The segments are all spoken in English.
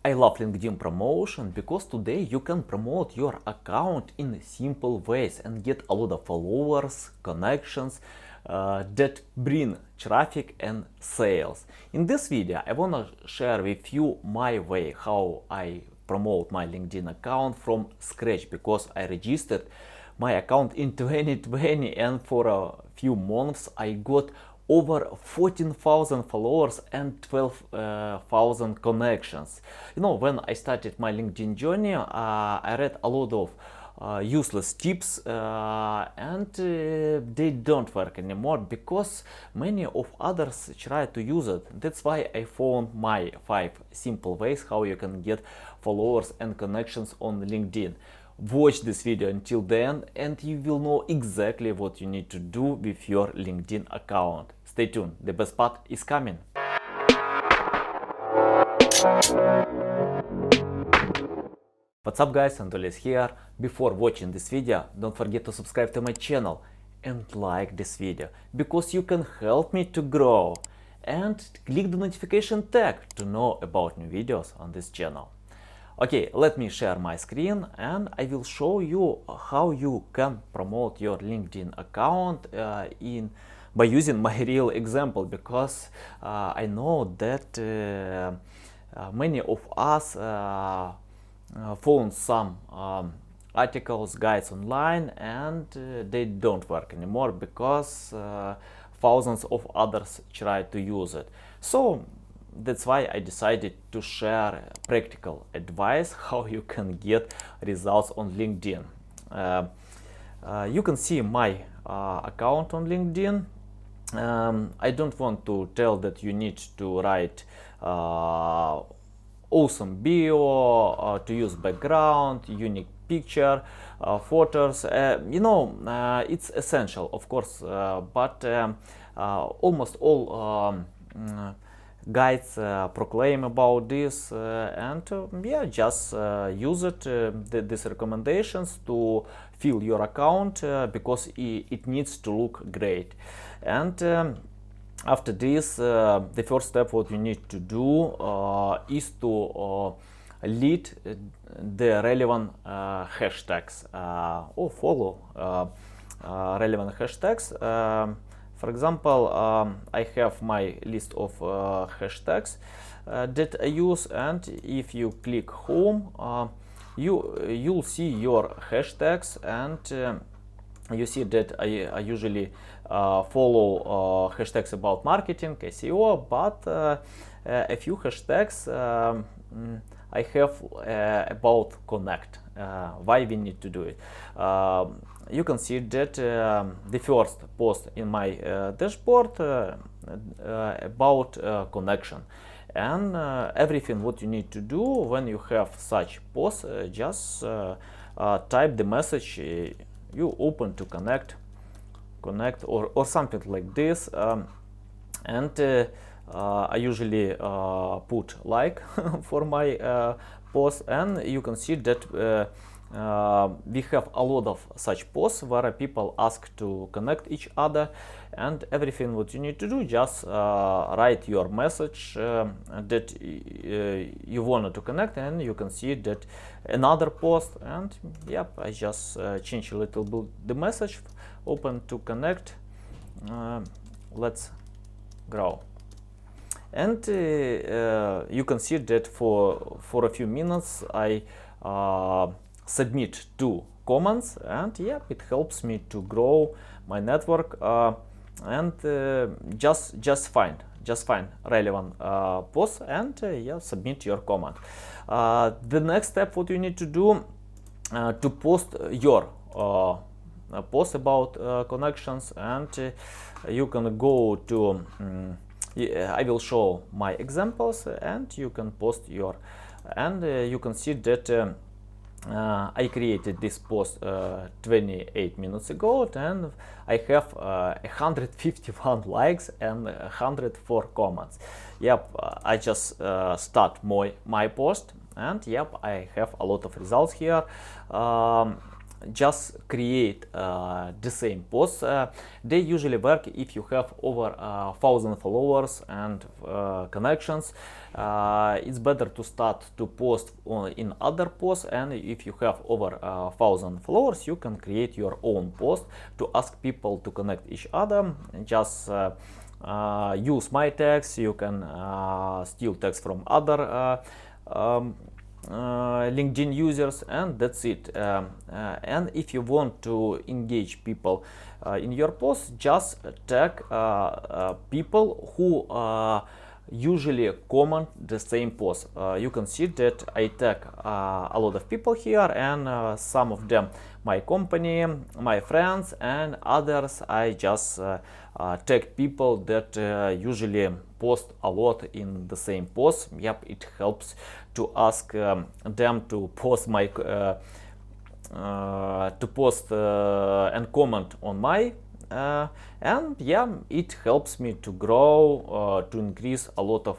I love LinkedIn promotion because today you can promote your account in simple ways and get a lot of followers, connections that bring traffic and sales. In this video, I wanna share with you my way how I promote my LinkedIn account from scratch because I registered my account in 2020 and for a few months I got over 14,000 followers and 12,000 connections. You know, when I started my LinkedIn journey, I read a lot of useless tips and they don't work anymore because many of others try to use it. That's why I found my 5 simple ways how you can get followers and connections on LinkedIn. Watch this video until the end and you will know exactly what you need to do with your LinkedIn account. Stay tuned, the best part is coming. What's up guys, Anatoly here. Before watching this video, don't forget to subscribe to my channel and like this video, because you can help me to grow. And click the notification tag to know about new videos on this channel. Okay, let me share my screen and I will show you how you can promote your LinkedIn account by using my real example, because I know that many of us found some articles, guides online and they don't work anymore because thousands of others try to use it. So that's why I decided to share practical advice how you can get results on LinkedIn. You can see my account on LinkedIn. I don't want to tell that you need to write awesome bio, to use background, unique picture, photos. It's essential, of course, but almost all guides proclaim about this and just use it, these recommendations to fill your account because it needs to look great. And after this, the first step what you need to do is to lead the relevant hashtags or follow relevant hashtags. For example, I have my list of hashtags that I use, and if you click home, you'll see your hashtags, and you see that I usually follow hashtags about marketing, SEO, but a few hashtags I have about Connect, why we need to do it. You can see that the first post in my dashboard about connection, and everything what you need to do when you have such post, just type the message you open to connect or something like this, and I usually put like for my post, and you can see that we have a lot of such posts where people ask to connect each other, and everything what you need to do, just write your message that you wanted to connect, and you can see that another post, and yep, I just change a little bit the message, open to connect, let's grow. And you can see that for a few minutes I submit 2 comments, and yeah, it helps me to grow my network, and just find relevant posts, and yeah, submit your comment. The next step what you need to do to post your post about connections, and you can go to I will show my examples, and you can post your, and you can see that I created this post 28 minutes ago, and I have 151 likes and 104 comments. Yep, I just start my post, and yep, I have a lot of results here. just create the same posts. They usually work if you have over 1,000 followers and connections. It's better to start to post in other posts, and if you have over 1,000 followers, you can create your own post to ask people to connect each other. Just use my text. You can steal text from other LinkedIn users, and that's it. And if you want to engage people in your post, just tag people who usually comment the same post. You can see that I tag a lot of people here, and some of them my company, my friends, and others I just tag people that usually post a lot in the same post. Yep, it helps to ask them to post my and comment on my and yeah, it helps me to grow, to increase a lot of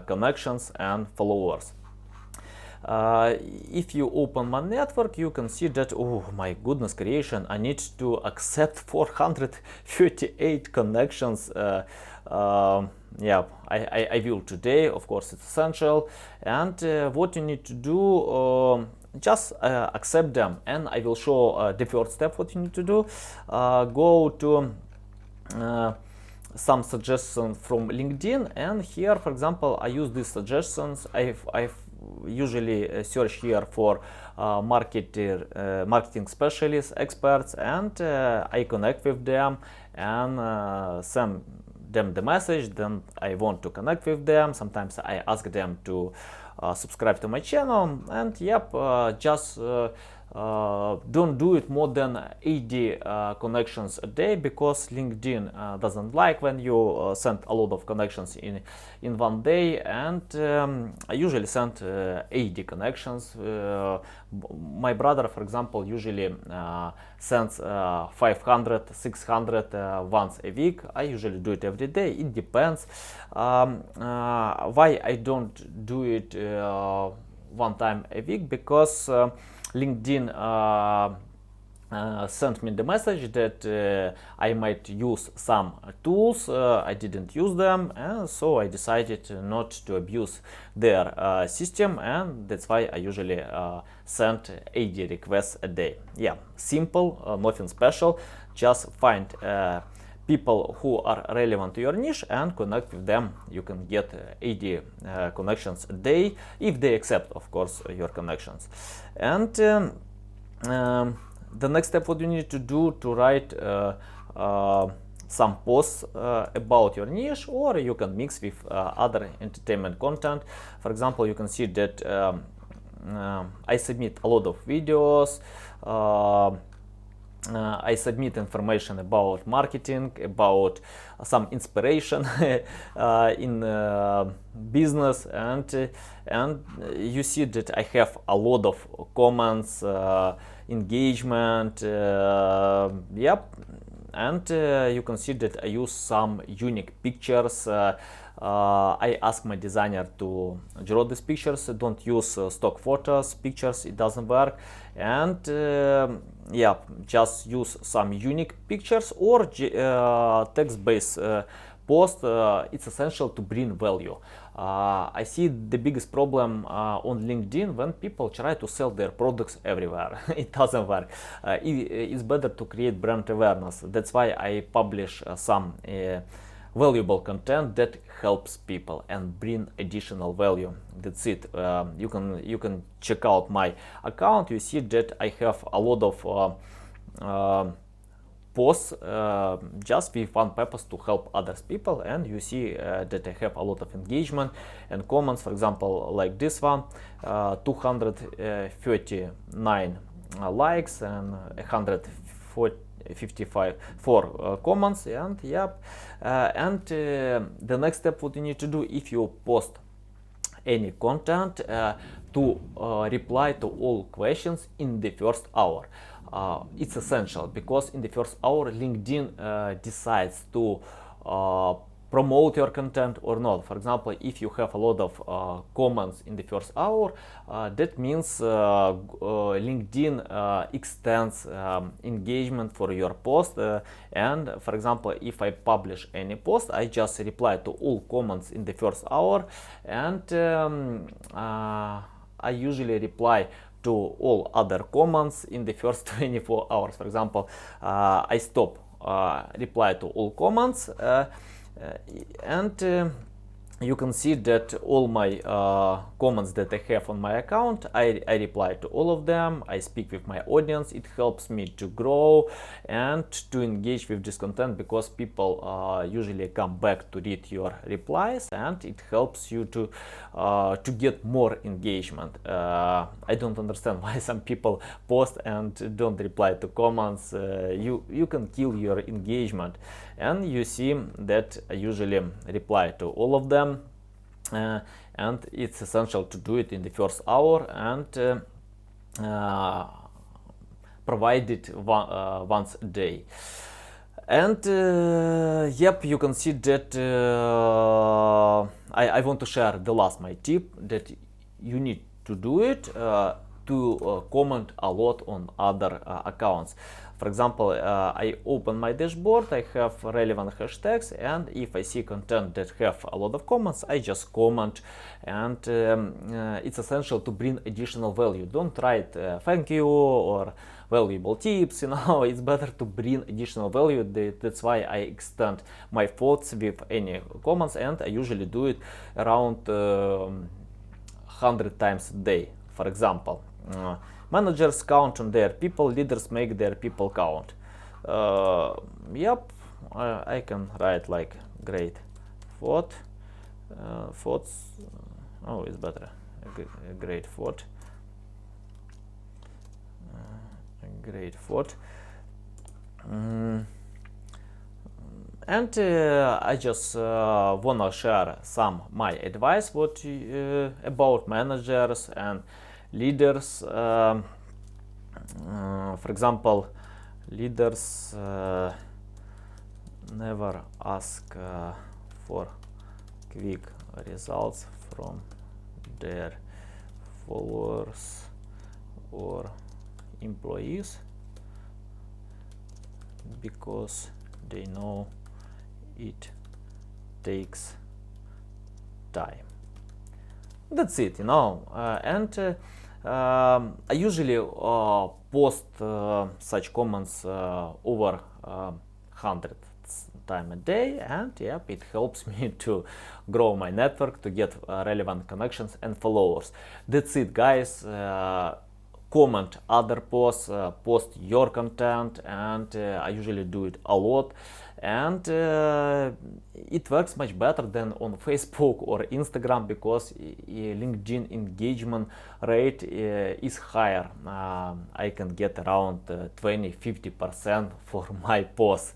connections and followers. If you open my network, you can see that, oh my goodness creation, I need to accept 438 connections. Yeah, I will today, of course it's essential. And what you need to do, just accept them, and I will show the first step what you need to do. Go to some suggestions from LinkedIn, and here for example I use these suggestions. I've usually search here for marketing specialists, experts, and I connect with them and send them the message. Then I want to connect with them. Sometimes I ask them to subscribe to my channel, and yep, just don't do it more than 80 connections a day, because LinkedIn doesn't like when you send a lot of connections in one day. And I usually send 80 connections. My brother, for example, usually sends 500, 600 once a week. I usually do it every day. It depends. Why I don't do it one time a week? Because LinkedIn sent me the message that I might use some tools. I didn't use them, and so I decided not to abuse their system, and that's why I usually send 80 requests a day. Yeah, simple, nothing special. Just find people who are relevant to your niche and connect with them. You can get 80 connections a day, if they accept, of course, your connections. And the next step, what you need to do, to write some posts about your niche, or you can mix with other entertainment content. For example, you can see that I submit a lot of videos. I submit information about marketing, about some inspiration in business, and you see that I have a lot of comments, engagement. Yep, and you can see that I use some unique pictures. I ask my designer to draw these pictures. Don't use stock photos, pictures, it doesn't work. And yeah, just use some unique pictures or text-based post. It's essential to bring value. I see the biggest problem on LinkedIn when people try to sell their products everywhere. It doesn't work. It's better to create brand awareness. That's why I publish some valuable content that helps people and bring additional value. That's it. You can check out my account. You see that I have a lot of posts just with one purpose, to help others people, and you see that I have a lot of engagement and comments. For example, like this one, 239 likes and 154 comments. And yep, and the next step, what you need to do, if you post any content, to reply to all questions in the first hour. It's essential, because in the first hour LinkedIn decides to promote your content or not. For example, if you have a lot of comments in the first hour, that means LinkedIn extends engagement for your post. And for example, if I publish any post, I just reply to all comments in the first hour, and I usually reply to all other comments in the first 24 hours. For example, I stop reply to all comments, and you can see that all my comments that I have on my account, I reply to all of them. I speak with my audience. It helps me to grow and to engage with this content, because people usually come back to read your replies, and it helps you to get more engagement. I don't understand why some people post and don't reply to comments. You can kill your engagement, and you see that I usually reply to all of them, and it's essential to do it in the first hour, and provide it once a day. And yep, you can see that I want to share the last my tip, that you need to do it to comment a lot on other accounts. For example, I open my dashboard, I have relevant hashtags, and if I see content that have a lot of comments, I just comment. And it's essential to bring additional value. Don't write thank you or valuable tips, it's better to bring additional value. That's why I extend my thoughts with any comments, and I usually do it around 100 times a day. For example, managers count on their people, leaders make their people count. Yep, I can write like great thoughts. Oh, it's better. A great thought. Great thought. And I just wanna share some my advice about managers and leaders. For example, leaders never ask for quick results from their followers or employees, because they know it takes time. That's it, and I usually post such comments over 100 times a day, and yep, it helps me to grow my network, to get relevant connections and followers. That's it, guys. Comment other posts, post your content, and I usually do it a lot, and it works much better than on Facebook or Instagram, because LinkedIn engagement rate is higher. I can get around 20-50% for my posts.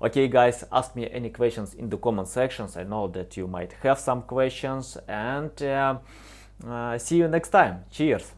Okay, guys, ask me any questions in the comment sections. I know that you might have some questions, and see you next time. Cheers.